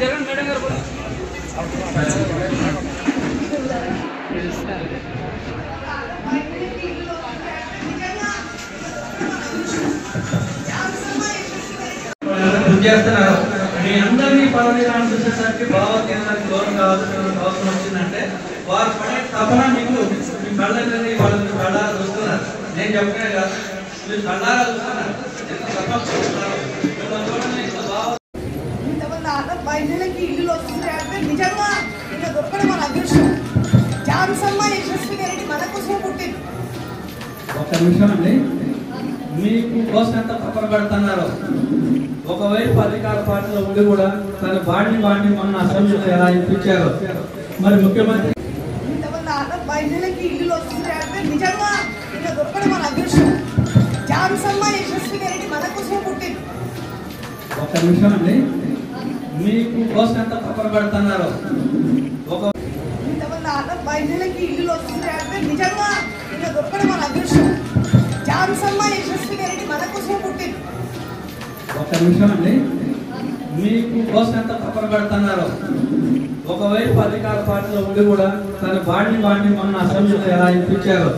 Jagan madam గారు చేస్తున్నారు. మీ అందరినీ పదవి చూసేసరికి భావోద్వేగానికి దూరం కావాల్సిన అవసరం వచ్చిందంటే వారు పడే తపన మీకు మీ కళ్ళని వాళ్ళని కళ్ళారా చూస్తున్నారు. నేను చెప్పనే కాదు, మీరు కళ్ళారా చూస్తున్నారు. మహిళలకి ఇల్లు వస్తుంటే నిజంగా ఇలా దొరకడం మన అదృష్టం. ఝాన్సీ యశస్వి గారిని మన కోసమే పుట్టింది. ఒక్క నిమిషం అండి, మీకు కోసం ఎంత తప్పన పెడుతున్నారు. ఒకవైపు అధికార పార్టీలో ఉండి కూడా తన బాడీ మొన్న అసెంబ్లీలో ఎలా ఇప్పించారు. మరి ముఖ్యమంత్రి మహిళలకి ఇల్లు వస్తుంటే నిజంగా ఇలా దొరకడం మన అదృష్టం. ఝాన్సీ యశస్వి గారిని మన కోసమే పుట్టింది. ఒక్క నిమిషం అండి, మీకు కోసం ఎంత తప్పన పెడుతున్నారు. ఒక మహిళలకి ఇల్లు వస్తుంటే నిజంగా ఇలా దొరకడం మన అదృష్టం. ఝాన్సీ యశస్వి గారిని మన కోసమే పుట్టింది. ఒక్క నిమిషం అండి, మీకు కోసం ఎంత తప్పన పెడుతున్నారు. ఒకవైపు అధికార పార్టీలో ఉండి కూడా తన బాడీ మొన్న అసెంబ్లీలో ఎలా ఇప్పించారు.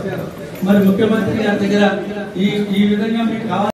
మరి ముఖ్యమంత్రి గారి దగ్గర ఈ విధంగా మీకు కావాలి.